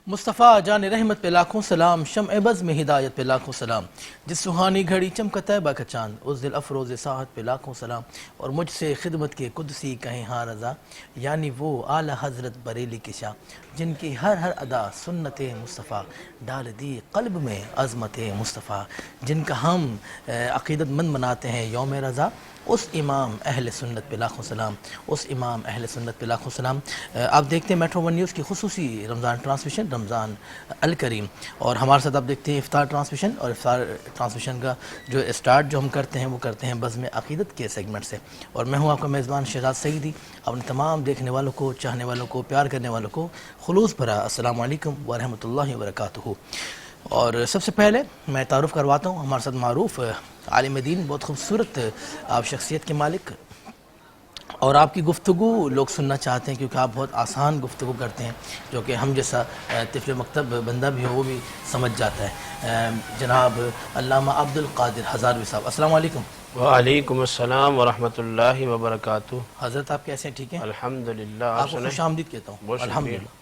مصطفیٰ جان رحمت پہ لاکھوں سلام، شمع بز میں ہدایت پہ لاکھوں سلام، جس سہانی گھڑی چمکا طیبہ کا چاند، اس دل افروز ساحت پہ لاکھوں سلام، اور مجھ سے خدمت کے قدسی کہیں ہاں رضا، یعنی وہ اعلیٰ حضرت بریلی کے شاہ، جن کی ہر ادا سنت مصطفیٰ ڈال دی قلب میں عظمت مصطفیٰ، جن کا ہم عقیدت مند مناتے ہیں یوم رضا، اس امام اہل سنت پہ لاکھوں سلام، اس امام اہل سنت پہ لاکھوں سلام۔ آپ دیکھتے ہیں میٹرو ون نیوز کی خصوصی رمضان ٹرانسمیشن رمضان الکریم، اور ہمارے ساتھ آپ دیکھتے ہیں افطار ٹرانسمیشن، اور افطار ٹرانسمیشن کا جو اسٹارٹ جو ہم کرتے ہیں وہ کرتے ہیں بزم عقیدت کے سیگمنٹ سے، اور میں ہوں آپ کا میزبان شہزاد سعیدی، اپنے تمام دیکھنے والوں کو، چاہنے والوں کو، پیار کرنے والوں کو خلوص بھرا السلام علیکم ورحمۃ اللہ وبرکاتہ۔ اور سب سے پہلے میں تعارف کرواتا ہوں ہمارے ساتھ معروف عالم دین، بہت خوبصورت آپ شخصیت کے مالک، اور آپ کی گفتگو لوگ سننا چاہتے ہیں کیونکہ آپ بہت آسان گفتگو کرتے ہیں جو کہ ہم جیسا طفل مکتب بندہ بھی ہو وہ بھی سمجھ جاتا ہے۔ جناب علامہ عبد القادر ہزاروی صاحب، السلام علیکم۔ وعلیکم السلام ورحمۃ اللہ وبرکاتہ۔ حضرت آپ کیسے ہیں؟ ٹھیک ہیں؟ الحمدللہ۔ آپ کو خوش آمدید کہتا ہوں۔ بہت شکریہ۔ الحمدللہ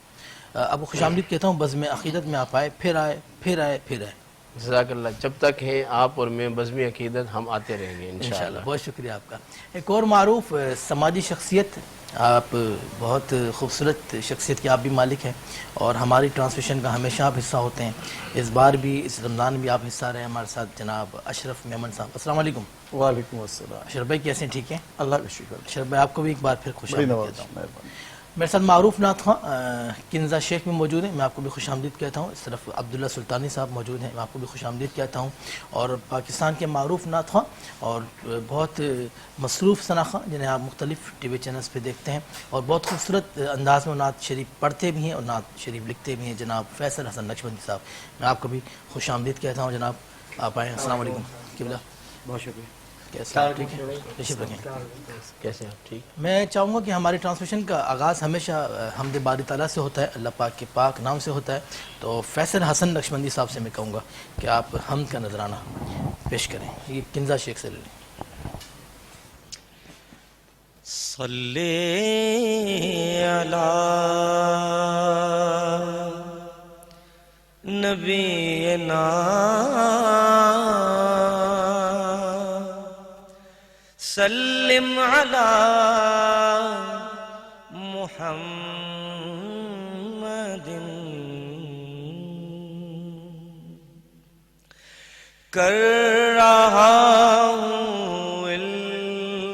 آپ کو خوش آمدید کہتا ہوں، بزم عقیدت میں آپ آئے، پھر آئے، پھر آئے، پھر آئے۔ جزاک اللہ، جب تک ہیں آپ اور میں بزم عقیدت ہم آتے رہیں گے انشاءاللہ۔ بہت شکریہ آپ کا۔ ایک اور معروف سماجی شخصیت، آپ بہت خوبصورت شخصیت کے آپ بھی مالک ہیں، اور ہماری ٹرانسمیشن کا ہمیشہ آپ حصہ ہوتے ہیں، اس بار بھی اس رمضان بھی آپ حصہ رہے ہمارے ساتھ، جناب اشرف میمن صاحب، السلام علیکم۔ وعلیکم السلام۔ اشرف بھائی کیسے ہیں؟ ٹھیک ہیں؟ اللہ کا شکر۔ اشرف بھائی آپ کو بھی ایک بار پھر خوش آمدید کہتا ہوں۔ مہربانی۔ میرے ساتھ معروف نعت خواں کنزا شیخ میں موجود ہیں، میں آپ کو بھی خوش آمدید کہتا ہوں۔ اس طرف عبداللہ سلطانی صاحب موجود ہیں، میں آپ کو بھی خوش آمدید کہتا ہوں۔ اور پاکستان کے معروف نعت خواں اور بہت مصروف ثنا خواں جنہیں آپ مختلف ٹی وی چینلز پہ دیکھتے ہیں، اور بہت خوبصورت انداز میں نعت شریف پڑھتے بھی ہیں اور نعت شریف لکھتے بھی ہیں، جناب فیصل حسن نقشبندی صاحب، میں آپ کو بھی خوش آمدید کہتا ہوں۔ جناب آپ آئیں، السلام علیکم۔ قبلہ بہت شکریہ۔ کیسے ہیں؟ ٹھیک ہے؟ تشریف رکھیں۔ کیسے ہیں؟ ٹھیک۔ میں چاہوں گا کہ ہماری ٹرانسمیشن کا آغاز ہمیشہ حمد باری تعالیٰ سے ہوتا ہے، اللہ پاک کے پاک نام سے ہوتا ہے، تو فیصل حسن نقشبندی صاحب سے میں کہوں گا کہ آپ حمد کا نذرانہ پیش کریں، یہ کنزا شیخ سے لے لیں۔ صلی علی نبینا سلم علی محمد کر رہا ہوں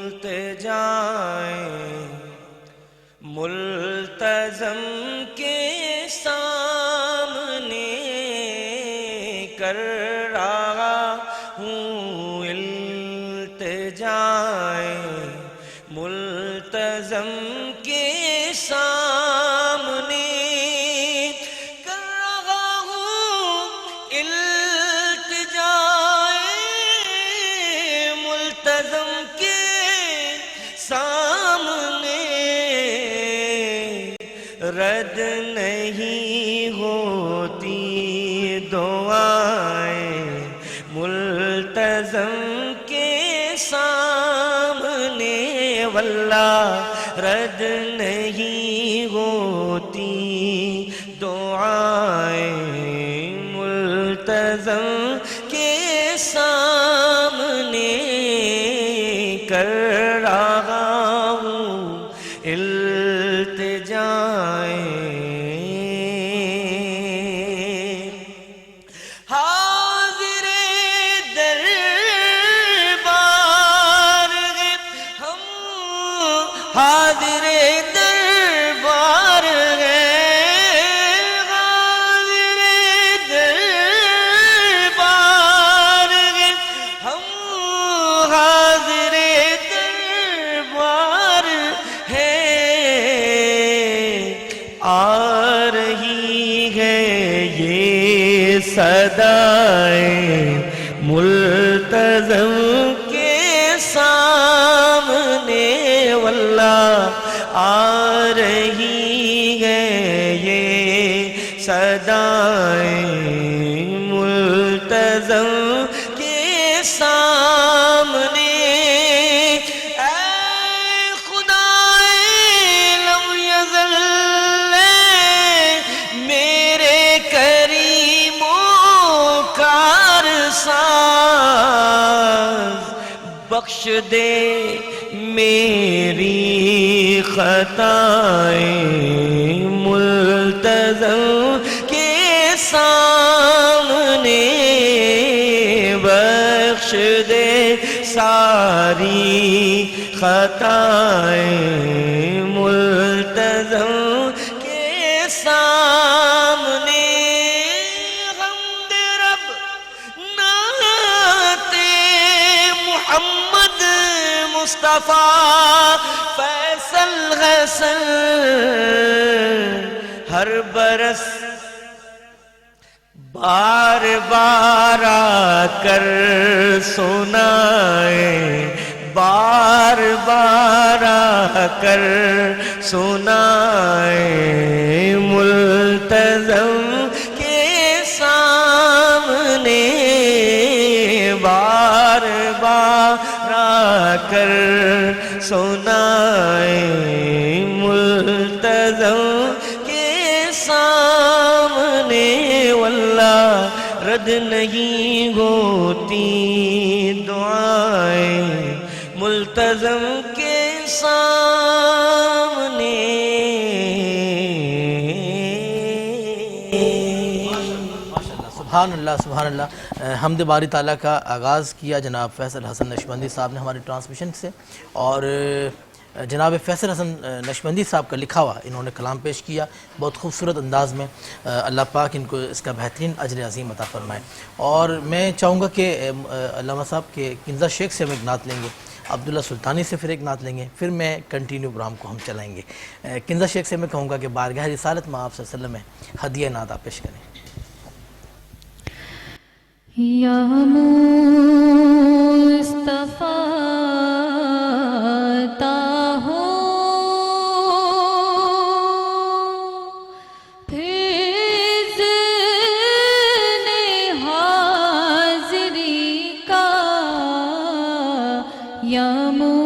التجائے ملتزم کے سامنے، کر رہا ہوں التجائے ملتزم کے سامنے، کر رہا ہوں التجائے ملتزم کے سامنے، رد نہیں ہوتی دعائیں ملتزم کے سامنے، واللہ رد نہیں ہوتی دعائیں ملتزم کے سامنے، کر رہا ہوں التجائیں حاضر دربار ہیں ہم، حاضر دربار ہیں، حاضر دربار ہیں ہم، حاضر دربار ہیں، آ رہی ہے یہ صدائیں ملتزم کے سامنے، واللہ آ رہی ہے یہ صدائیں ملتزم کے سامنے، اے خدائے لم یزل میرے ساز بخش دے میری خطائیں ملتزم کے سامنے بخش دے ساری خطائیں ملتزم کے سامنے حمد رب نعت محمد مصطفیٰ فیصل حسن ہر برس بار بار آ کر سنائیں بار بار آ کر سنائیں ملتزم کے سامنے بار بار آ کر سنائیں ملتزم کے سامنے واللہ رد نہیں ہوتی دعائیں ملتزم کے سامنے سبحان اللہ سبحان اللہ۔ حمد باری تعالیٰ کا آغاز کیا جناب فیصل حسن نشبندی صاحب نے ہمارے ٹرانسمیشن سے، اور جناب فیصل حسن نشبندی صاحب کا لکھا ہوا انہوں نے کلام پیش کیا بہت خوبصورت انداز میں۔ اللہ پاک ان کو اس کا بہترین اجر عظیم عطا فرمائے۔ اور میں چاہوں گا کہ علامہ صاحب کے کنزہ شیخ سے ہم ایک نعت لیں گے، عبداللہ سلطانی سے پھر ایک نعت لیں گے، پھر میں کنٹینیو پروگرام کو ہم چلائیں گے۔ کنزہ شیخ سے میں کہوں گا کہ بارگاہ رسالت میں آپ صلی اللہ علیہ وسلم میں ہدیہ نعت آپ پیش کریں۔ یا مصطفیٰ تا ہو فیض حاضری کا، یا مصطفیٰ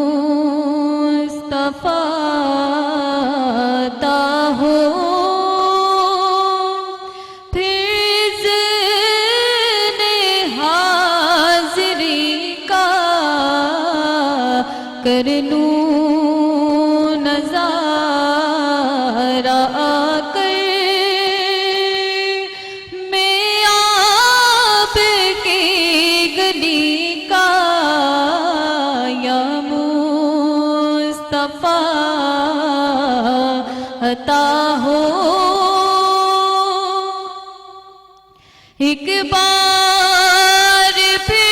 تا ہو کر لوں نظارہ آ کر میں آپ کی گلی کا، یا مصطفیٰ عطا ہو ایک بار پھر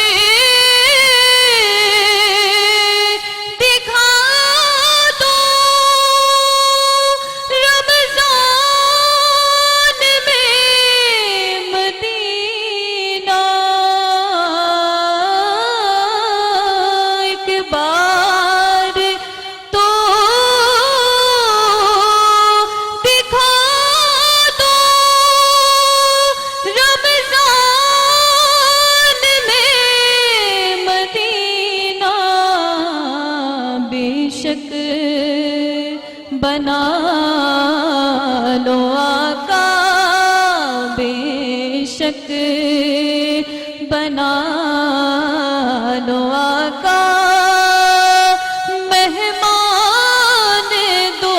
بنا لو آقا، بے شک بنا لو آقا، مہمان دو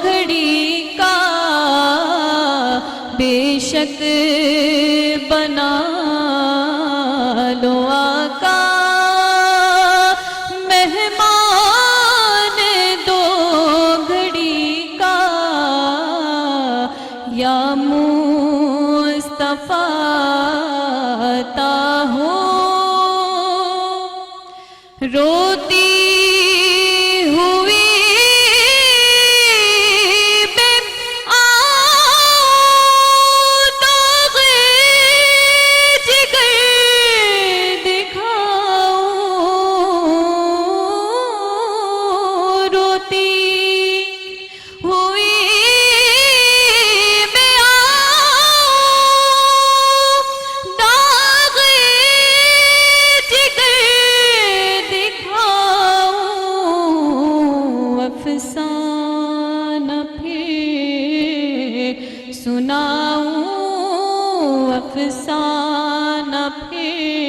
گھڑی کا، بے شک بنا لو آقا، یا مصطفیٰ تا ہو روتی ہوئی بے داغ جگر دکھاؤں، روتی ہوئی افسانہ پھر سناؤں، افسانہ پھر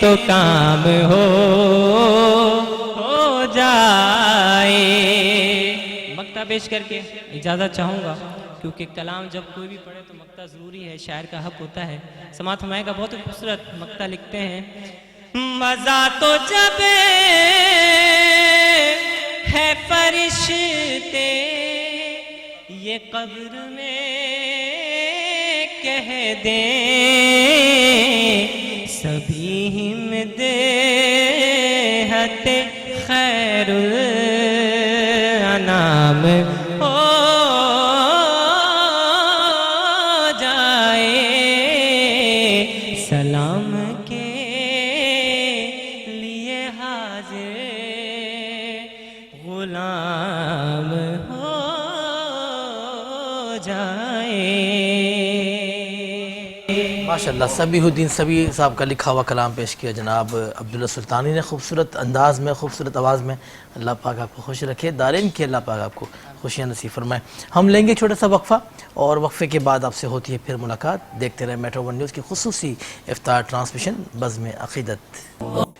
تو کام ہو جائے. مقطع پیش کر کے اجازت چاہوں گا کیونکہ کلام جب کوئی بھی پڑھے تو مقطع ضروری ہے, شاعر کا حق ہوتا ہے. سماعت فرمائے گا. بہت خوبصورت مقطع لکھتے ہیں. مزہ تو جب ہے فرشتے یہ قبر میں کہہ دیں سبھی ہمت خیر الانام ہو جائے. سلام کے لیے حاضر غلام ہو جائے. ماشاءاللہ سبیح الدین سبیح صاحب کا لکھا ہوا کلام پیش کیا جناب عبداللہ سلطانی نے, خوبصورت انداز میں, خوبصورت آواز میں. اللہ پاک آپ کو خوش رکھے, دارین کی اللہ پاک آپ کو خوشیاں نصیب فرمائے. ہم لیں گے چھوٹا سا وقفہ اور وقفے کے بعد آپ سے ہوتی ہے پھر ملاقات. دیکھتے رہیں میٹرو ون نیوز کی خصوصی افطار ٹرانسمیشن بزم عقیدت.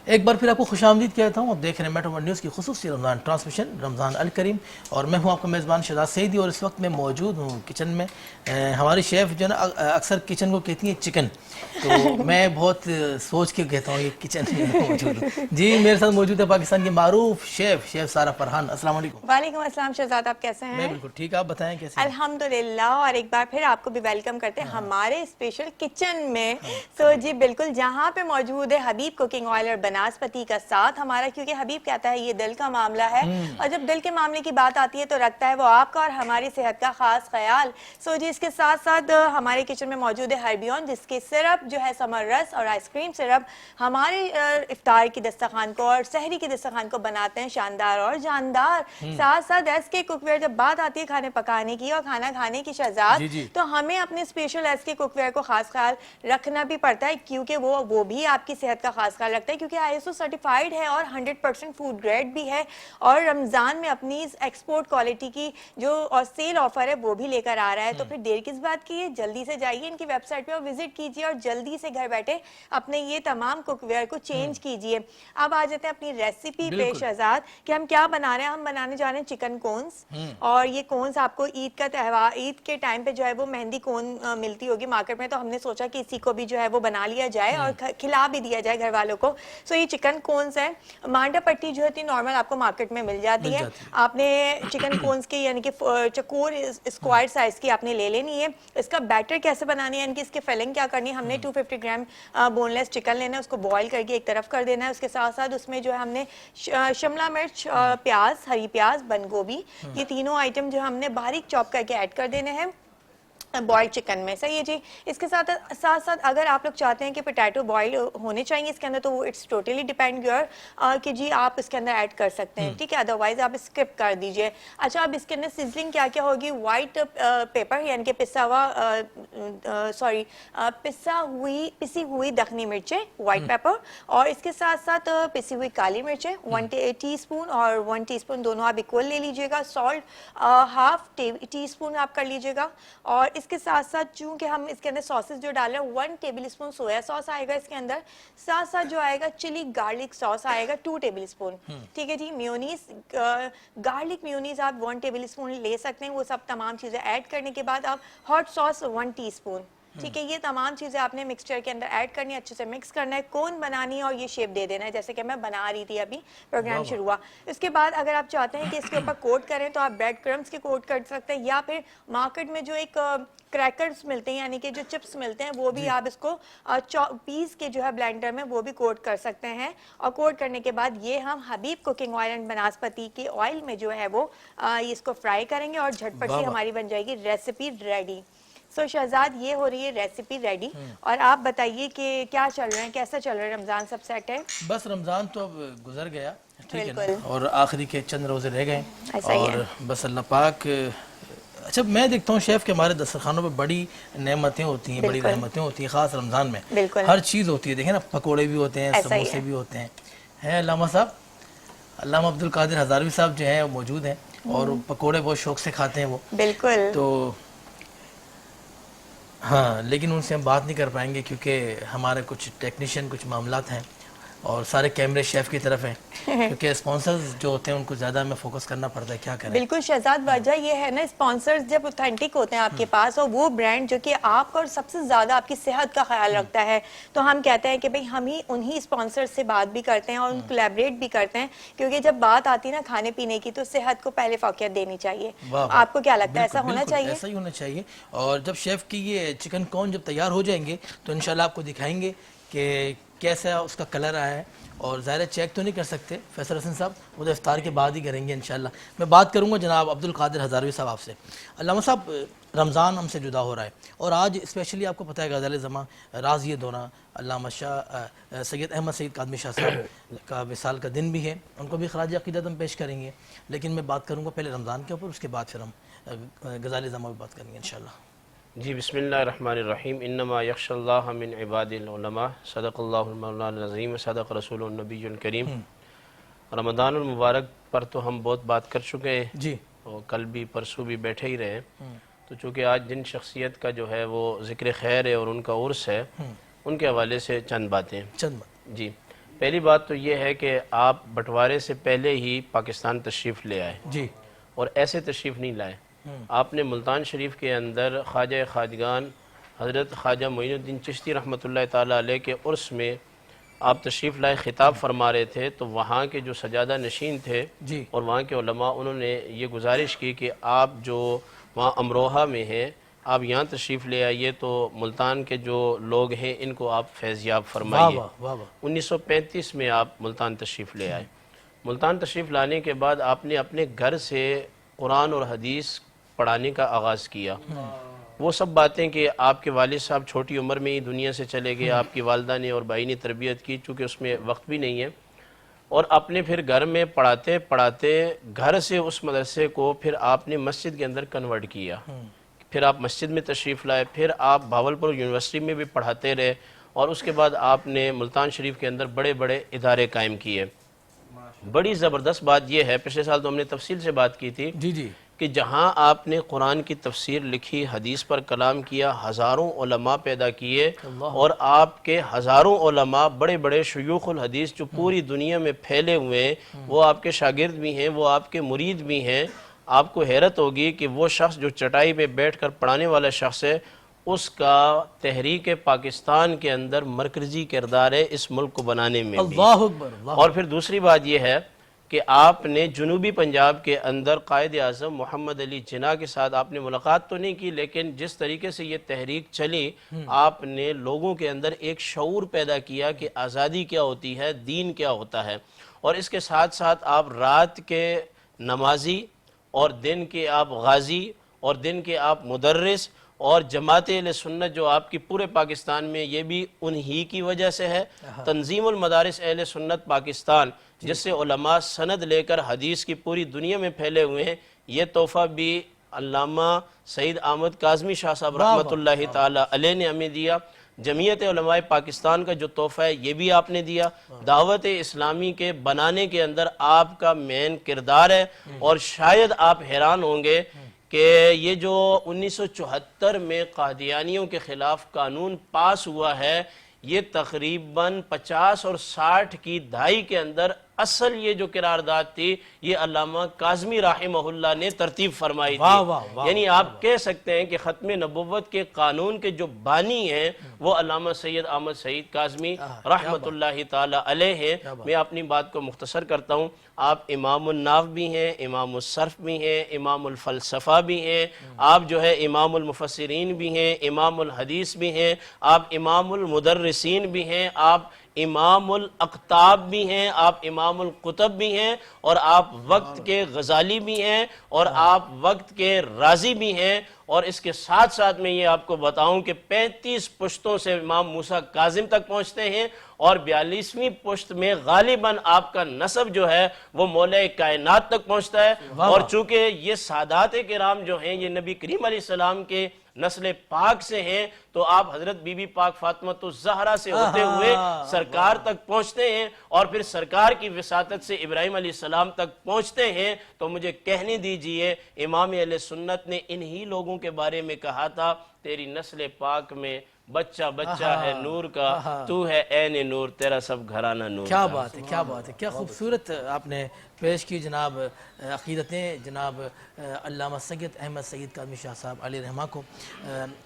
ایک بار پھر آپ کو خوش آمدید کہتا ہوں. آپ دیکھ رہے ہیں میٹرو ون نیوز کی خصوصی رمضان ٹرانسمیشن رمضان الکریم, اور میں ہوں آپ کا میزبان شہزاد سعیدی, اور اس وقت میں موجود ہوں کچن میں. ہماری شیف جو ہے نا اکثر کچن کو کہتی ہیں چکن, تو میں بہت سوچ کے کہتا ہوں یہ کچن میں موجود ہوں. جی میرے ساتھ موجود ہے پاکستان کی معروف شیف سارہ فرحان. السلام علیکم. وعلیکم السلام شہزاد, آپ کیسے ہیں؟ میں بالکل ٹھیک, آپ بتائیں کیسے ہیں؟ الحمدللہ. اور ایک بار پھر آپ کو بھی ویلکم کرتے ہیں ہمارے اسپیشل کچن میں. تو جی بالکل جہاں پہ موجود ہے حبیب کوکنگ آئل اور بناسپتی کا ساتھ ہمارا, کیونکہ حبیب کہتا ہے یہ دل کا معاملہ ہے, اور جب دل کے معاملے کی بات آتی ہے تو رکھتا ہے وہ آپ کا اور ہماری صحت کا خاص خیال. سو جی اس کے ساتھ ساتھ ہمارے کچن میں موجود ہے ہربیون, جس کی سرپ جو ہے سمر رس اور آئس کریم سرپ ہمارے افطار کی دسترخوان کو اور سحری کی دسترخوان کو بناتے ہیں شاندار اور جاندار. ساتھ ساتھ ایس کے کوک ویئر, جب بات آتی ہے کھانے پکانے کی اور کھانا کھانے کی شہزاد, تو ہمیں اپنے اسپیشل ایس کے کوک ویئر کو خاص خیال رکھنا بھی پڑتا ہے, کیونکہ وہ بھی آپ کی صحت کا خاص خیال رکھتا ہے, کیونکہ ISO سرٹیفائیڈ ہے اور 100% فوڈ گریڈ بھی ہے, اور رمضان میں اپنی ایکسپورٹ کوالٹی کی جو اور سیل آفر ہے وہ بھی لے کر آ رہا ہے. تو پھر دیر کس بات کی ہے, جلدی سے جائیے ان کی ویب سائٹ پہ اور وزٹ کیجیے اور جلدی سے گھر بیٹھے اپنے یہ تمام کوک ویئر کو چینج کیجیے. اب آ جاتے ہیں اپنی ریسیپی پہ شہزاد کہ ہم کیا بنا رہے ہیں. ہم بنانے جا رہے ہیں چکن کونس, اور یہ کونس آپ کو عید کا تہوار, عید کے ٹائم پہ جو ہے وہ مہندی کون ملتی ہوگی مارکیٹ میں, تو ہم نے سوچا کہ اسی کو بھی جو ہے وہ بنا لیا جائے اور کھلا بھی دیا جائے گھر والوں کو. سو یہ چکن کونس ہے. مانڈا پٹی جو ہوتی ہے نارمل آپ کو مارکیٹ میں مل جاتی ہے. آپ نے چکن کونس کی یعنی کہ چکور اسکوائر سائز کی آپ نے لے لینی ہے. اس کا بیٹر کیسے بنانی ہے, یعنی کہ اس کی فلنگ کیا کرنی ہے, ہم نے 250 گرام بون لیس چکن لینا ہے, اس کو بوائل کر کے ایک طرف کر دینا ہے. اس کے ساتھ ساتھ اس میں جو ہے ہم نے شملہ مرچ, پیاز, ہری پیاز, بند گوبھی, یہ تینوں آئٹم جو ہم نے باریک چاپ کر کے ایڈ کر دینے ہیں بوائل چکن میں. صحیح ہے جی. اس کے ساتھ ساتھ اگر آپ لوگ چاہتے ہیں کہ پوٹیٹو بوائل ہونے چاہیے اس کے اندر, تو وہ اٹس ٹوٹلی ڈیپینڈ یور کہ جی آپ اس کے اندر ایڈ کر سکتے ہیں, ٹھیک ہے, ادروائز آپ اسکپ کر دیجئے. اچھا, اب اس کے اندر سیزلنگ کیا کیا ہوگی, وائٹ پیپر یعنی کہ پسی ہوئی دکنی مرچیں, وائٹ پیپر, اور اس کے ساتھ ساتھ پسی ہوئی کالی مرچیں 1 ٹی اسپون اور 1 ٹی اسپون دونوں آپ ایکول لے لیجئے گا. سالٹ ہاف ٹی اسپون آپ کر لیجئے گا. اور اس کے ساتھ ساتھ چونکہ ہم اس کے اندر ساسز جو ڈال رہے ہیں 1 ٹیبل اسپون سویا ساس آئے گا اس کے اندر, ساتھ ساتھ جو آئے گا چلی گارلک ساس آئے گا 2 ٹیبل اسپون. ٹھیک ہے جی. میونیز, گارلک میونیز آپ 1 ٹیبل اسپون لے سکتے ہیں. وہ سب تمام چیزیں ایڈ کرنے کے بعد آپ ہاٹ ساس 1 ٹی اسپون, ٹھیک ہے, یہ تمام چیزیں آپ نے مکسچر کے اندر ایڈ کرنی ہے, اچھے سے مکس کرنا ہے, کون بنانی ہے اور یہ شیپ دے دینا ہے جیسے کہ میں بنا رہی تھی ابھی پروگرام شروع ہوا. اس کے بعد اگر آپ چاہتے ہیں کہ اس کے اوپر کوٹ کریں تو آپ بریڈ کرمز کے کوٹ کر سکتے ہیں, یا پھر مارکیٹ میں جو ایک کریکرز ملتے ہیں یعنی کہ جو چپس ملتے ہیں وہ بھی آپ اس کو پیس کے جو ہے بلینڈر میں وہ بھی کوٹ کر سکتے ہیں. اور کوٹ کرنے کے بعد یہ ہم حبیب کوکنگ آئل اینڈ بناسپتی کے آئل میں جو ہے وہ اس کو فرائی کریں گے اور جھٹ پٹ سے ہماری بن جائے گی ریسیپی ریڈی. سو شہزاد یہ ہو رہی ہے ریسیپی ریڈی, اور آپ بتائیے کہ کیا چل رہے ہیں, کیسا چل رہا ہے رمضان, سب سیٹ ہے؟ بس رمضان تو اب گزر گیا, ٹھیک ہے نا, اور آخری کے چند روزے رہ گئے, اور بس اللہ پاک. اچھا, میں دیکھتا ہوں شیف کہ ہمارے دسترخوانوں پہ بڑی نعمتیں ہوتی ہیں, بڑی رحمتیں ہوتی ہیں, خاص رمضان میں ہر چیز ہوتی ہے. دیکھیں نا, پکوڑے بھی ہوتے ہیں, سموسے بھی ہوتے ہیں. علامہ صاحب, علامہ عبدالقادر ہزاروی صاحب جو ہیں وہ موجود ہیں, اور پکوڑے بہت شوق سے کھاتے ہیں وہ. بالکل. تو ہاں, لیکن ان سے ہم بات نہیں کر پائیں گے کیونکہ ہمارے کچھ ٹیکنیشین کچھ معاملات ہیں, اور سارے کیمرے شیف کی طرف ہیں کیونکہ اسپانسرز جو ہوتے ہیں ان کو زیادہ ہمیں فوکس کرنا پڑتا ہے. کیا کریں؟ بالکل شہزاد وجہ یہ ہے نا اسپانسرز جب اوتھینٹک ہوتے ہیں آپ کے پاس اور وہ برانڈ جو کہ آپ کا اور سب سے زیادہ آپ کی صحت کا خیال رکھتا ہے تو ہم کہتے ہیں کہ بھئی ہم ہی انہی اسپانسر سے بات بھی کرتے ہیں اور ان کولیبریٹ بھی کرتے ہیں کیونکہ جب بات آتی ہے نا کھانے پینے کی تو صحت کو پہلے فوقیت دینی چاہیے. آپ کو کیا لگتا ہے ایسا ہونا چاہیے؟ ایسا ہی ہونا چاہیے. اور جب شیف کی یہ چکن کون جب تیار ہو جائیں گے تو انشاءاللہ آپ کو دکھائیں گے کہ کیسا اس کا کلر آیا ہے. اور ظاہر چیک تو نہیں کر سکتے فیصل حسن صاحب, وہ تو افطار کے بعد ہی کریں گے انشاءاللہ. میں بات کروں گا جناب عبد القادر ہزاروی صاحب آپ سے. علامہ صاحب, رمضان ہم سے جدا ہو رہا ہے اور آج اسپیشلی آپ کو پتہ ہے غزال زماں راضی دونہ علامہ شاہ سید احمد سعید کاظمی شاہ صاحب کا وصال کا دن بھی ہے, ان کو بھی خراج عقیدت ہم پیش کریں گے. لیکن میں بات کروں گا پہلے رمضان کے اوپر, اس کے بعد پھر ہم غزال زماں پہ بات کریں گے انشاءاللہ. جی بسم اللہ الرحمن الرحیم. انما یخشى اللہ من عباد العلماء. صدق اللہ المولانا العظیم, صدق رسول النبی الکریم. رمضان المبارک پر تو ہم بہت بات کر چکے ہیں جی, اور کل بھی پرسوں بھی بیٹھے ہی رہے. تو چونکہ آج جن شخصیت کا جو ہے وہ ذکر خیر ہے اور ان کا عرس ہے, ان کے حوالے سے چند باتیں. جی, پہلی بات تو یہ ہے کہ آپ بٹوارے سے پہلے ہی پاکستان تشریف لے آئے. جی, اور ایسے تشریف نہیں لائے. آپ نے ملتان شریف کے اندر خواجہ خواجگان حضرت خواجہ معین الدین چشتی رحمۃ اللہ تعالیٰ علیہ کے عرس میں آپ تشریف لائے, خطاب فرما رہے تھے. تو وہاں کے جو سجادہ نشین تھے جی, اور وہاں کے علماء, انہوں نے یہ گزارش کی کہ آپ جو وہاں امروہہ میں ہیں آپ یہاں تشریف لے آئیے تو ملتان کے جو لوگ ہیں ان کو آپ فیضیاب فرمائیے. 1935 میں آپ ملتان تشریف لے آئے. ملتان تشریف لانے کے بعد آپ نے اپنے گھر سے قرآن اور حدیث پڑھانے کا آغاز کیا. وہ سب باتیں کہ آپ کے والد صاحب چھوٹی عمر میں ہی دنیا سے چلے گئے, آپ کی والدہ نے اور بھائی نے تربیت کی, چونکہ اس میں وقت بھی نہیں ہے. اور اپنے پھر گھر میں پڑھاتے پڑھاتے گھر سے اس مدرسے کو پھر آپ نے مسجد کے اندر کنورٹ کیا. پھر آپ مسجد میں تشریف لائے, پھر آپ بھاولپور یونیورسٹی میں بھی پڑھاتے رہے, اور اس کے بعد آپ نے ملتان شریف کے اندر بڑے بڑے ادارے قائم کیے. بڑی زبردست بات یہ ہے, پچھلے سال تو ہم نے تفصیل سے بات کی تھی جی, جی, کہ جہاں آپ نے قرآن کی تفسیر لکھی, حدیث پر کلام کیا, ہزاروں علماء پیدا کیے, اور آپ کے ہزاروں علماء بڑے بڑے شیوخ الحدیث جو پوری دنیا میں پھیلے ہوئے ہیں, وہ آپ کے شاگرد بھی ہیں, وہ آپ کے مرید بھی ہیں. آپ کو حیرت ہوگی کہ وہ شخص جو چٹائی پہ بیٹھ کر پڑھانے والا شخص ہے, اس کا تحریک پاکستان کے اندر مرکزی کردار ہے اس ملک کو بنانے میں بھی. اللہ اکبر. اور پھر دوسری بات یہ ہے کہ آپ نے جنوبی پنجاب کے اندر قائد اعظم محمد علی جناح کے ساتھ آپ نے ملاقات تو نہیں کی, لیکن جس طریقے سے یہ تحریک چلی, آپ نے لوگوں کے اندر ایک شعور پیدا کیا کہ آزادی کیا ہوتی ہے, دین کیا ہوتا ہے. اور اس کے ساتھ ساتھ آپ رات کے نمازی اور دن کے آپ غازی اور دن کے آپ مدرس, اور جماعت اہل سنت جو آپ کی پورے پاکستان میں یہ بھی انہی کی وجہ سے ہے. تنظیم المدارس اہل سنت پاکستان, جس سے علماء سند لے کر حدیث کی پوری دنیا میں پھیلے ہوئے ہیں, یہ تحفہ بھی علامہ سید احمد کاظمی شاہ صاحب رحمۃ اللہ تعالی علیہ نے ہمیں دیا. جمعیت علماء پاکستان کا جو تحفہ ہے یہ بھی آپ نے دیا. دعوت اسلامی کے بنانے کے اندر آپ کا مین کردار ہے. اور شاید آپ حیران ہوں گے کہ یہ جو 1974 میں قادیانیوں کے خلاف قانون پاس ہوا ہے, یہ تقریباً 50 اور 60 کی دہائی کے اندر اصل یہ جو قرارداد تھی یہ علامہ کاظمی رحمہ اللہ نے ترتیب فرمائی تھی. یعنی آپ کہہ سکتے ہیں کہ ختم نبوت کے قانون کے جو بانی ہیں وہ علامہ سید احمد سعید کاظمی رحمۃ اللہ تعالی علیہ ہیں. میں اپنی بات کو مختصر کرتا ہوں. آپ امام النحو بھی ہیں, امام الصرف بھی ہیں, امام الفلسفہ بھی ہیں, آپ جو ہے امام المفسرین بھی ہیں, امام الحدیث بھی ہیں, آپ امام المدرسین بھی ہیں, آپ امام الاقطاب بھی ہیں, آپ امام القطب بھی ہیں, اور آپ وقت کے غزالی بھی ہیں, اور آپ وقت کے رازی بھی ہیں. اور اس کے ساتھ ساتھ میں یہ آپ کو بتاؤں کہ 35 پشتوں سے امام موسیٰ کاظم تک پہنچتے ہیں, اور 42ویں پشت میں غالباً آپ کا نسب جو ہے وہ مولا کائنات تک پہنچتا ہے. اور چونکہ یہ سادات کرام جو ہیں یہ نبی کریم علیہ السلام کے نسل پاک سے ہیں, تو آپ حضرت بی بی پاک فاطمہ الزہرا سے ہوتے ہوئے سرکار تک پہنچتے ہیں, اور پھر سرکار کی وساطت سے ابراہیم علیہ السلام تک پہنچتے ہیں. تو مجھے کہنے دیجئے, امام اہل سنت نے انہی لوگوں کے بارے میں کہا تھا, تیری نسل پاک میں بچہ بچہ ہے نور کا، تو ہے عین نور، تیرا سب گھرانہ نور کیا کا۔ بات ہے، کیا بات ہے، کیا خوبصورت آپ نے پیش کی جناب عقیدتیں جناب علامہ سید احمد سعید کاظمی شاہ صاحب علیہ رحمہ کو۔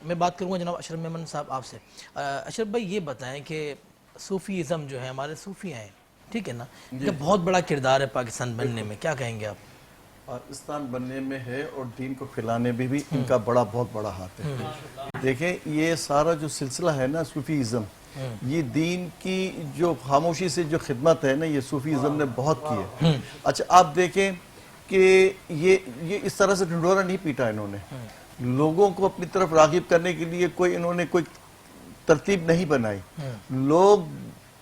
میں بات کروں گا جناب اشرف میمن صاحب آپ سے۔ اشرف بھائی یہ بتائیں کہ صوفی ازم جو ہے، ہمارے صوفی ہیں، ٹھیک ہے نا، کہ بہت بڑا کردار ہے پاکستان بننے میں، کیا کہیں گے آپ؟ پاکستان بننے میں ہے اور دین کو پھیلانے میں بھی ان کا بہت بڑا ہاتھ ہے۔ دیکھیں یہ سارا جو سلسلہ ہے نا صوفی ازم، یہ دین کی جو خاموشی سے جو خدمت ہے نا، یہ صوفی ازم نے بہت کی ہے۔ اچھا آپ دیکھیں کہ یہ اس طرح سے ڈھنڈورا نہیں پیٹا انہوں نے، لوگوں کو اپنی طرف راغب کرنے کے لیے انہوں نے کوئی ترتیب نہیں بنائی۔ لوگ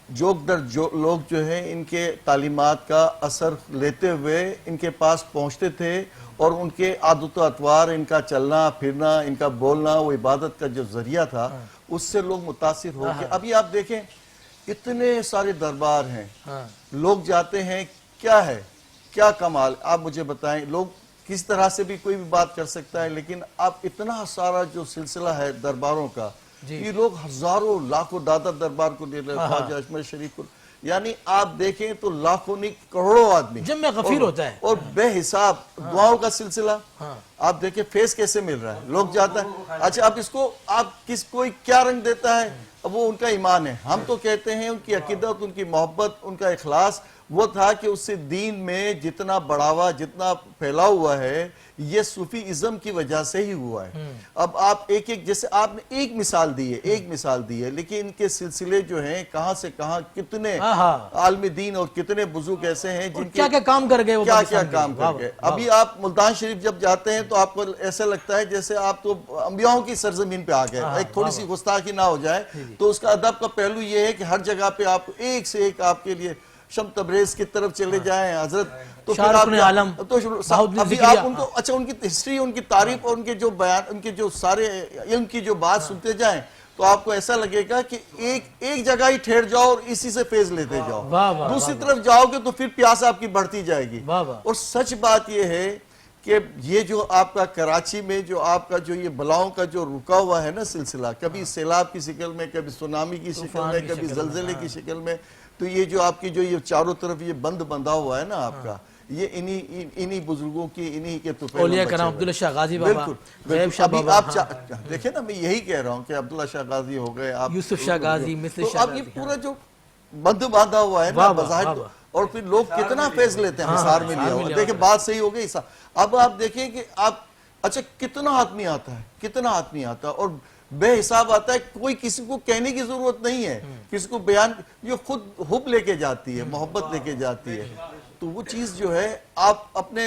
لوگ جو ہیں ان کے تعلیمات کا اثر لیتے ہوئے ان کے پاس پہنچتے تھے، اور ان کے عادت و اطوار، ان کا چلنا پھرنا، ان کا بولنا، وہ عبادت کا جو ذریعہ تھا، اس سے لوگ متاثر ہو کے ابھی آپ دیکھیں اتنے سارے دربار ہیں، لوگ جاتے ہیں، کیا ہے، کیا کمال، آپ مجھے بتائیں، لوگ کس طرح سے بھی کوئی بھی بات کر سکتا ہے، لیکن اب اتنا سارا جو سلسلہ ہے درباروں کا، یہ لوگ ہزاروں لاکھوں دادا دربار کو دے رہے ہیں، خواجہ اجمل شریف کو، یعنی آپ دیکھیں تو لاکھوں نہیں کروڑوں آدمی جمع غفیر ہوتا ہے، اور بے حساب دعاؤں کا سلسلہ۔ آپ دیکھیں فیس کیسے مل رہا ہے، لوگ جاتا ہے۔ اچھا آپ اس کو کوئی کیا رنگ دیتا ہے، وہ ان کا ایمان ہے۔ ہم تو کہتے ہیں ان کی عقیدت، ان کی محبت، ان کا اخلاص وہ تھا کہ اس سے دین میں جتنا بڑھاوا، جتنا پھیلا ہوا ہے، یہ صوفی ازم کی وجہ سے ہی ہوا ہے۔ اب آپ جیسے آپ نے ایک مثال دی ہے، لیکن ان کے سلسلے جو ہیں کہاں سے کہاں، کتنے عالم دین اور کتنے بزرگ ایسے ہیں جن کے کیا کام کر گئے، کیا کام کر گئے۔ ابھی آپ ملتان شریف جب جاتے ہیں تو آپ کو ایسا لگتا ہے جیسے آپ تو انبیاؤں کی سرزمین پہ آ گئے، ایک تھوڑی سی گستاخی نہ ہو جائے تو اس کا ادب کا پہلو یہ ہے کہ ہر جگہ پہ آپ ایک سے ایک آپ کے لیے شم تبریز کی طرف چلے جائیں حضرت، تو پھر آپ ابھی آپ ان کو اچھا ان کی ہسٹری، ان کی تعریف اور ان کے جو بیان، ان کے جو سارے علم کی جو بات سنتے جائیں تو آپ کو ایسا لگے گا کہ ایک جگہ ہی ٹھہر جاؤ اور اسی سے فیض لیتے جاؤ، دوسری طرف جاؤ گے تو پھر پیاس آپ کی بڑھتی جائے گی۔ اور سچ بات یہ ہے کہ یہ جو آپ کا کراچی میں جو آپ کا جو یہ بلاؤں کا جو رکا ہوا ہے نا سلسلہ، کبھی سیلاب کی شکل میں، کبھی سونامی کی شکل میں، کبھی زلزلے کی شکل میں، تو یہ جو آپ کی جو یہ چاروں طرف یہ بند بندھا ہوا ہے نا آپ کا، یہ انہی بزرگوں کی، انہی کے توفیل اولیاء کرام، عبداللہ شاہ غازی بابا، بالکل۔ ابھی آپ دیکھیں نا، میں یہی کہہ رہا ہوں کہ عبداللہ شاہ غازی ہو گئے، یوسف شاہ غازی، مصر شاہ تو اب یہ پورا جو بند باندھا ہوا ہے نا بظاہر، اور پھر لوگ کتنا فیض لیتے ہیں، مثار میں لیا ہوا، دیکھیں بات صحیح ہو گئی۔ اب آپ دیکھیں کہ اچھا کتنا آدمی آتا ہے اور بے حساب آتا ہے، کوئی کسی کو کہنے کی ضرورت نہیں ہے، کسی کو بیان، یہ خود حب لے کے جاتی ہے، محبت لے کے جاتی ہے۔ تو وہ چیز جو ہے آپ اپنے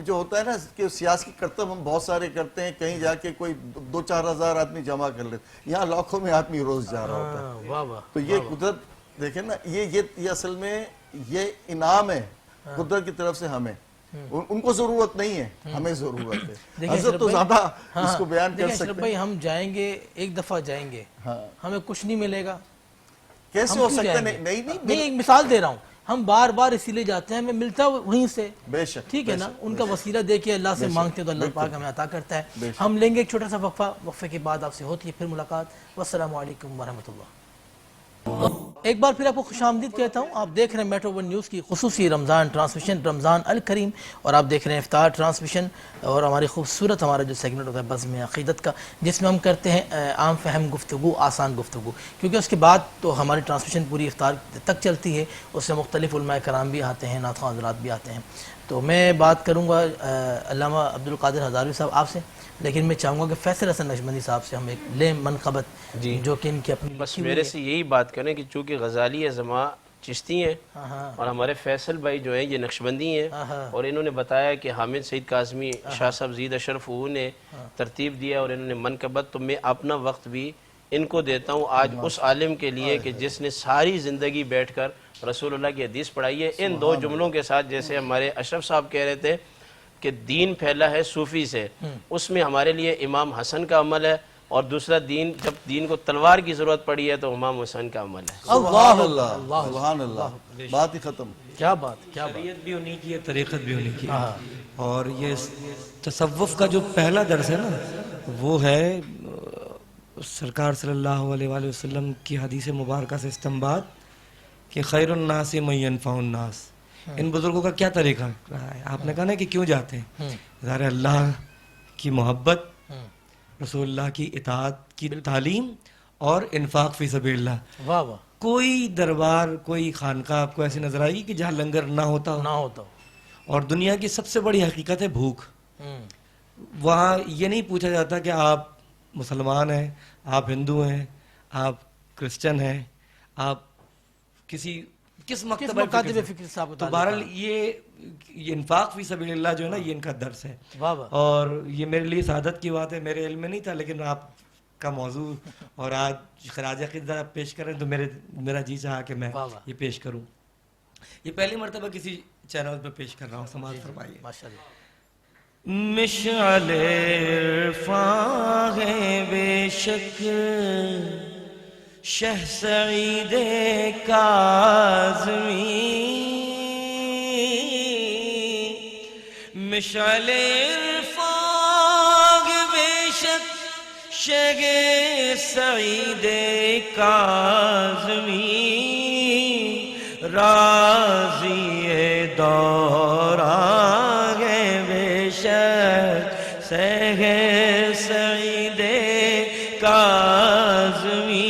جو ہوتا ہے نا کہ سیاسی کرتب ہم بہت سارے کرتے ہیں، کہیں جا کے کوئی 2-4 ہزار آدمی جمع کر لیتے، یہاں لاکھوں میں آدمی روز جا رہا ہوتا ہے۔ تو یہ قدرت دیکھیں نا، یہ اصل میں یہ انعام ہے قدرت کی طرف سے ہمیں، ان کو ضرورت نہیں ہے، ہمیں ضرورت ہے۔ حضرت تو زیادہ اس کو بیان کر سکتے ہیں۔ بھائی ہم جائیں گے، ایک دفعہ جائیں گے، ہمیں کچھ نہیں ملے گا، کیسے ہو سکتا ہے؟ نہیں، ایک مثال دے رہا ہوں، ہم بار بار اسی لیے جاتے ہیں، ہمیں ملتا وہیں سے، بے شک، ٹھیک ہے نا، ان کا وسیلہ دے کے اللہ سے مانگتے ہیں تو اللہ پاک ہمیں عطا کرتا ہے۔ ہم لیں گے ایک چھوٹا سا وقفہ، وقفے کے بعد آپ سے ہوتی ہے پھر ملاقات۔ والسلام علیکم ورحمۃ اللہ۔ ایک بار پھر آپ کو خوش آمدید کہتا ہوں، آپ دیکھ رہے ہیں میٹرو ون نیوز کی خصوصی رمضان ٹرانسمیشن، رمضان الکریم، اور آپ دیکھ رہے ہیں افطار ٹرانسمیشن، اور ہماری خوبصورت ہمارا جو سیگمنٹ ہوتا ہے بزم عقیدت کا، جس میں ہم کرتے ہیں عام فہم گفتگو، آسان گفتگو، کیونکہ اس کے بعد تو ہماری ٹرانسمیشن پوری افطار تک چلتی ہے، اس میں مختلف علماء کرام بھی آتے ہیں، نعت خواں حضرات بھی آتے ہیں۔ تو میں بات کروں گا علامہ عبدالقادر ہزاروی صاحب آپ سے، لیکن میں چاہوں گا کہ فیصل حسن نقشبندی صاحب سے ہم ایک لیں منقبت، جو کہ ان کی اپنی بس میرے سے یہی بات کریں کہ چونکہ غزالی ازما چشتی ہیں اور ہمارے فیصل بھائی جو ہیں یہ نقشبندی ہیں، اور انہوں نے بتایا کہ حامد سعید کاظمی شاہ صاحب زید اشرف نے ترتیب دیا اور انہوں نے منقبت، تو میں اپنا وقت بھی ان کو دیتا ہوں آج اس عالم کے لیے کہ جس نے ساری زندگی بیٹھ کر رسول اللہ کی حدیث پڑھائی ہے، ان دو جملوں کے ساتھ، جیسے ہمارے اشرف صاحب کہہ رہے تھے کہ دین پھیلا ہے صوفی سے، اس میں ہمارے لیے امام حسن کا عمل ہے، اور دوسرا دین، جب دین کو تلوار کی ضرورت پڑی ہے تو امام حسن کا عمل ہے۔ سبحان اللہ، سبحان اللہ، بات ہی ختم۔ کیا بات، کیا بات، شریعت بھی انہی کی ہے، طریقت بھی انہی کی ہے، اور یہ تصوف کا جو پہلا درس ہے نا وہ ہے سرکار صلی اللہ علیہ وآلہ وسلم کی حدیث مبارکہ سے استنباط کہ خیر الناس من ينفع الناس، ان بزرگوں کا کیا طریقہ رہا ہے؟ آپ نے کہا نا کہ کیوں جاتے ہیں؟ ظاہر اللہ کی محبت، رسول اللہ کی اطاعت کی تعلیم اور انفاق فی سبیل اللہ۔ واہ واہ، کوئی دربار، کوئی خانقاہ آپ کو ایسی نظر آئی کہ جہاں لنگر نہ ہوتا ہو؟ نہ ہوتا ہو۔ اور دنیا کی سب سے بڑی حقیقت ہے بھوک۔ وہاں یہ نہیں پوچھا جاتا کہ آپ مسلمان ہیں، آپ ہندو ہیں، آپ کرسچن ہیں، آپ کس مکتبہ فکر صاحب کو تو بہرحال یہ انفاق فی سبیل اللہ جو ہے نا، یہ ان کا درس ہے۔ واہ واہ، اور یہ میرے لیے سعادت کی بات ہے، میرے علم میں نہیں تھا، لیکن آپ کا موضوع اور آج خراج عقیدت پیش کریں تو میرا جی چاہا کہ میں یہ پیش کروں۔ یہ پہلی مرتبہ کسی چینل پہ پیش کر رہا ہوں، سماعت فرمائیے۔ ماشاءاللہ۔ مشعل عرفاں ہے بے شک شہ سعید کاظمی، مشعل عرفاں ہے بے شک شہ سعید کاظمی، راضی دوران ہے بے شک سہ سعید کاظمی،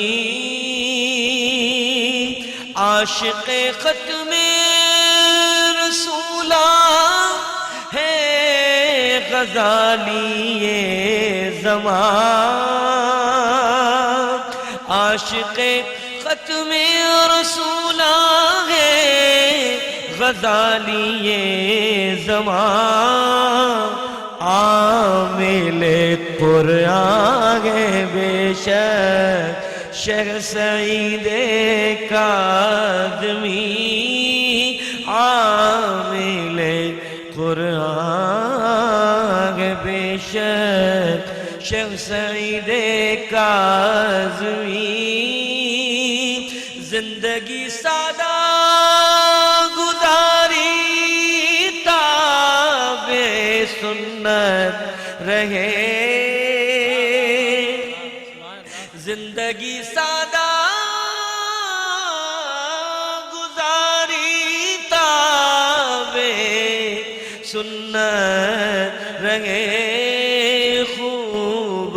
عاشق ختم رسولہ ہے غزالی زمان، عاشق ختم رسولہ ہے غزالی زمان، عامل قرآن ہے بے شک شہ سعید کاظمی، عامل قرآن ہے بے شک شہ سعید کاظمی، زندگی سادہ گزاری تابع سنت رہے، زندگی سادہ گزاری تابع سنت رہے، خوب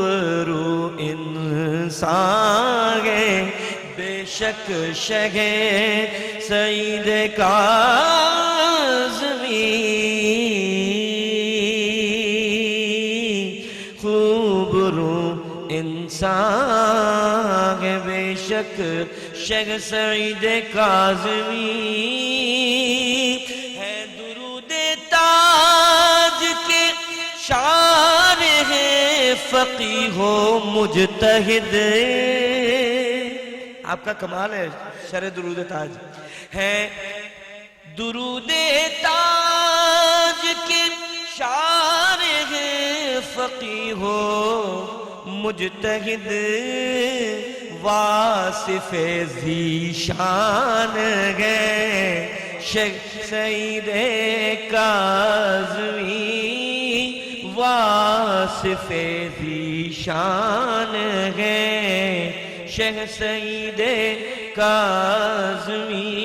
رو انسان ہے بے شک شہ سعید کاظمی، خوب رو انسان ہے بے شک شہ سعید کاظمی، ہے درود تاج کے شارح فقیہ و مجتہد، آپ کا کمال ہے شرح درود تاج، ہے درود تاج کے شارح فقیہ و مجتہد، واصف ذی شان ہے شہ سعید کاظمی، واصف ذی شان ہے شہ سعید کاظمی،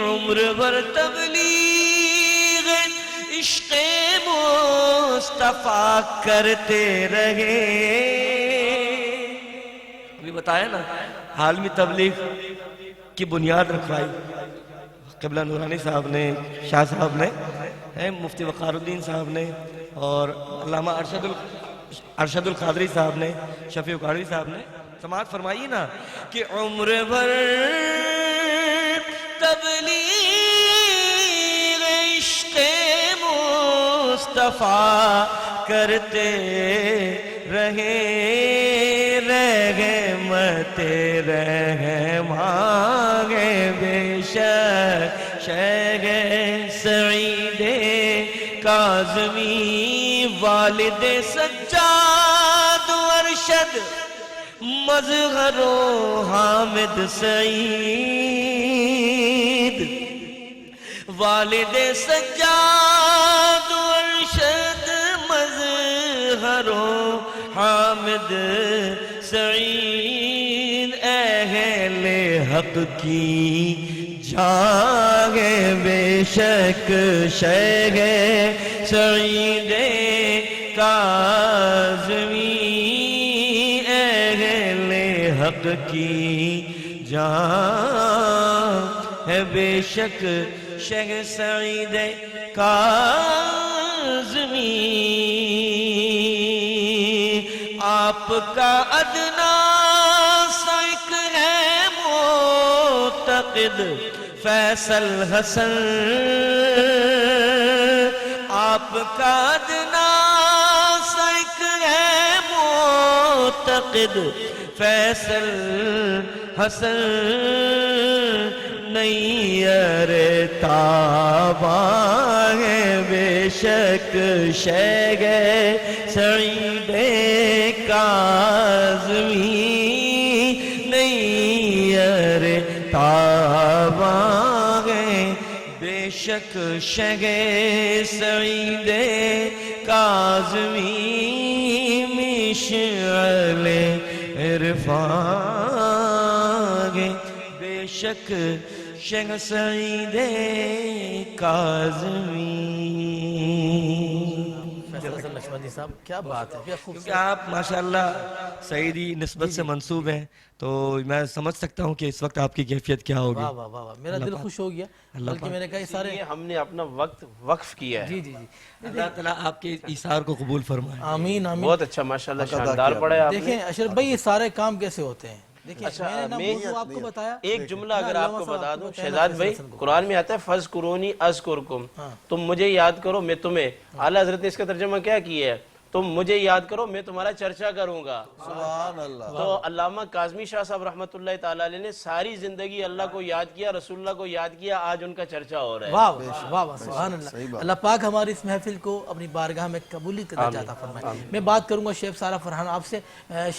عمر بھر تبلیغ عشق مصطفیٰ کرتے رہے، ابھی بتایا نا عالمی تبلیغ کی بنیاد رکھوائی قبلہ نورانی صاحب نے، شاہ صاحب نے، مفتی وقار الدین صاحب نے، اور علامہ ارشد القادری صاحب نے، شفیع اکاڑوی صاحب نے۔ سماعت فرمائیے نا کہ عمر بھر تبلیغ عشق مصطفیٰ کرتے رہے، رحمت رحمان بے شک شہ سعید کاظمی، والد سجاد و ارشد مظہر و حامد سعید، والد سجاد و ارشد مظہر کرو حامد سعید اہل حق کی جان ہے بے شک شہ سعید کاظمی اہل حق کی جان ہے بے شک شہ سعید کاظمی آپ کا ادنا سائق ہے معتقد فیصل حسن آپ کا ادنا سائق ہے معتقد فیصل حسن نیر تاباں ہے بے شک شہ سعید کاظمی نیر تاباں ہے بے شک شہ سعید کاظمی مشعل عرفان ہے بے شک شہ سعید کاظمی. فیصل حسن نقشبندی صاحب کیا بات ہے، کیا کیونکہ خوبصورت. آپ ماشاءاللہ سعیدی نسبت سے منسوب ہیں تو میں سمجھ سکتا ہوں کہ اس وقت آپ کی کیفیت کیا ہوگی. واہ واہ واہ واہ، میرا دل خوش ہو گیا، بلکہ میں نے کہا یہ سارے یہ ہم نے اپنا وقت وقف کیا ہے. جی جی جی اللہ تعالیٰ آپ کے ایثار کو قبول فرمائے. آمین آمین. بہت اچھا ماشاءاللہ شاندار پڑھا ہے آپ نے. دیکھیں اشرف بھائی یہ سارے کام کیسے ہوتے ہیں؟ دیکھیں اچھا، میں نے نا موضوع آپ کو بتایا. ایک جملہ اگر آپ کو بتا دوں بتایا نا شہزاد فیصل بھائی، حسن کو. قرآن میں آتا ہے فَاذْكُرُونِي أَذْكُرْكُمْ، تم مجھے یاد کرو میں تمہیں. اعلیٰ حضرت نے اس کا ترجمہ کیا کیا ہے؟ تم مجھے یاد کرو میں تمہارا چرچا کروں گا. سبحان اللہ. تو علامہ کاظمی شاہ صاحب رحمۃ اللہ تعالیٰ علیہ نے ساری زندگی اللہ کو یاد کیا، رسول اللہ کو یاد کیا، آج ان کا چرچا ہو رہا ہے. واہ واہ واہ سبحان اللہ. اللہ پاک ہماری اس محفل کو اپنی بارگاہ میں قبولیت کا درجہ عطا فرمائے. میں بات کروں گا شیف سارہ فرحان آپ سے.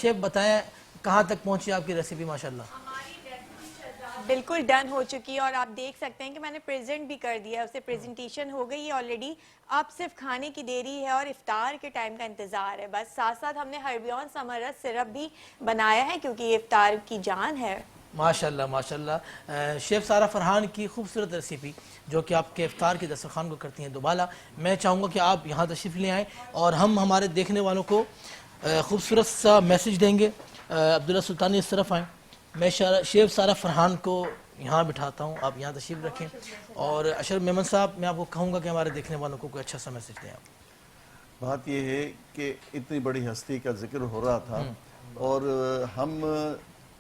شیف بتائیں کہاں تک پہنچی آپ کی ریسیپی ماشاءاللہ؟ بالکل ڈن ہو چکی ہے اور آپ دیکھ سکتے ہیں کہ میں نے پریزنٹ بھی کر دیا ہے، اسے پریزنٹیشن ہو گئی ہے آلریڈی. اب صرف کھانے کی دیری ہے اور افطار کے ٹائم کا انتظار ہے بس. ساتھ ساتھ ہم نے ہربیون سمرت سرپ بھی بنایا ہے کیونکہ یہ افطار کی جان ہے. ماشاءاللہ ماشاءاللہ. شیف سارہ فرحان کی خوبصورت ریسیپی جو کہ آپ کے افطار کے دسترخوان کو کرتی ہیں دوبالا. میں چاہوں گا کہ آپ یہاں تشریف لے آئیں اور ہم ہمارے دیکھنے والوں کو خوبصورت سا میسج دیں گے. عبداللہ سلطانی اس طرف آئیں. میں شیف سارہ فرحان کو یہاں بٹھاتا ہوں، آپ یہاں تشریف رکھیں. اور اشرف میمن صاحب میں آپ کو کہوں گا کہ ہمارے دیکھنے والوں کو کوئی اچھا سا میسج دیں آپ. بات یہ ہے کہ اتنی بڑی ہستی کا ذکر ہو رہا تھا اور ہم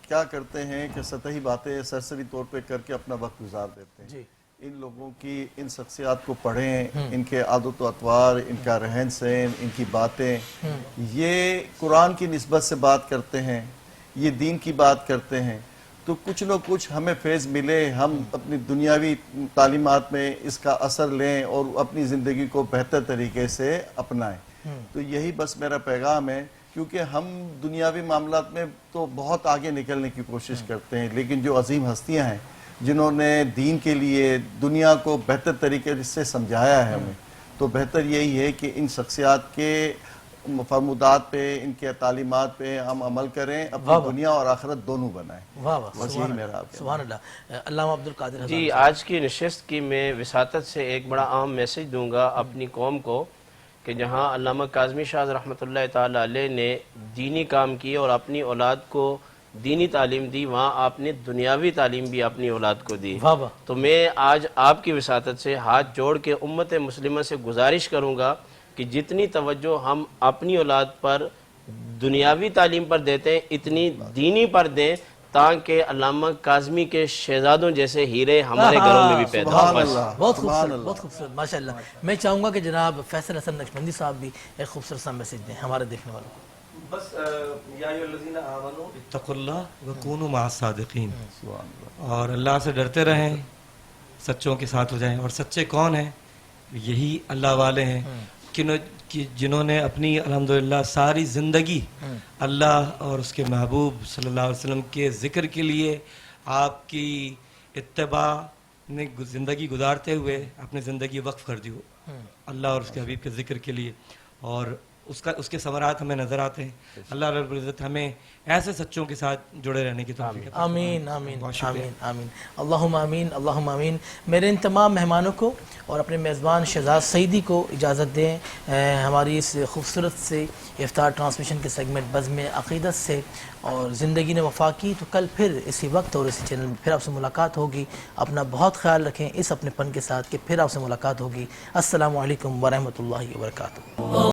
کیا کرتے ہیں کہ سطحی باتیں سرسری طور پہ کر کے اپنا وقت گزار دیتے ہیں. جی ان لوگوں کی ان شخصیات کو پڑھیں، ان کے عادت و اطوار، ان کا رہن سہن، ان کی باتیں. یہ قرآن کی نسبت سے بات کرتے ہیں، یہ دین کی بات کرتے ہیں تو کچھ نہ کچھ ہمیں فیض ملے، ہم اپنی دنیاوی تعلیمات میں اس کا اثر لیں اور اپنی زندگی کو بہتر طریقے سے اپنائیں. تو یہی بس میرا پیغام ہے کیونکہ ہم دنیاوی معاملات میں تو بہت آگے نکلنے کی کوشش کرتے ہیں لیکن جو عظیم ہستیاں ہیں جنہوں نے دین کے لیے دنیا کو بہتر طریقے سے سمجھایا ہے ہمیں، تو بہتر یہی ہے کہ ان شخصیات کے فرمودات پہ، ان کے تعلیمات پہ ہم عمل کریں، اپنی دنیا اور آخرت دونوں بنائیں. واہ واہ بس یہی میرا آپ سبحان اللہ. علامہ عبدالقادر جی آج کی نشست کی میں وساطت سے ایک بڑا اہم میسج دوں گا اپنی قوم کو کہ جہاں علامہ کاظمی شاہ رحمۃ اللہ تعالیٰ علیہ نے دینی کام کیے اور اپنی اولاد کو دینی تعلیم دی، وہاں آپ نے دنیاوی تعلیم بھی اپنی اولاد کو دی. واہ واہ. تو میں آج آپ کی وساطت سے ہاتھ جوڑ کے امت مسلمہ سے گزارش کروں گا کہ جتنی توجہ ہم اپنی اولاد پر دنیاوی تعلیم پر دیتے ہیں اتنی دینی پر دیں تاکہ علامہ کاظمی کے شہزادوں جیسے ہیرے ہمارے گھروں میں بھی پیدا سبحان ہوں. اللہ. بہت خوبصورت بہت خوبصورت ماشاءاللہ. میں چاہوں گا کہ جناب فیصل حسن نقشبندی صاحب بھی ایک خوبصورت سا میسج دیں ہمارے دیکھنے والوں کو. بس یا ایھا الذین آمنوا اتقوا اللہ وکونوا مع الصادقین. اور اللہ سے ڈرتے رہیں، سچوں کے ساتھ ہو جائیں. اور سچے کون ہیں؟ یہی اللہ والے ہیں جنہوں نے اپنی الحمدللہ ساری زندگی اللہ اور اس کے محبوب صلی اللہ علیہ وسلم کے ذکر کے لیے آپ کی اتباع میں زندگی گزارتے ہوئے اپنی زندگی وقف کر دی اللہ اور اس کے حبیب کے ذکر کے لیے. اور اس کے ثمرات ہمیں نظر آتے ہیں. اللہ رب العزت ہمیں ایسے سچوں کے ساتھ جڑے رہنے کی توفیق عطا فرمائے. آمین آمین آمین آمین اللہم آمین اللہم آمین. میرے ان تمام مہمانوں کو اور اپنے میزبان شہزاد سعیدی کو اجازت دیں ہماری اس خوبصورت سے افطار ٹرانسمیشن کے سیگمنٹ بزم عقیدت سے. اور زندگی نے وفا کی تو کل پھر اسی وقت اور اسی چینل میں پھر آپ سے ملاقات ہوگی. اپنا بہت خیال رکھیں اس اپنے پن کے ساتھ کہ پھر آپ سے ملاقات ہوگی. السلام علیکم ورحمۃ اللہ وبرکاتہ.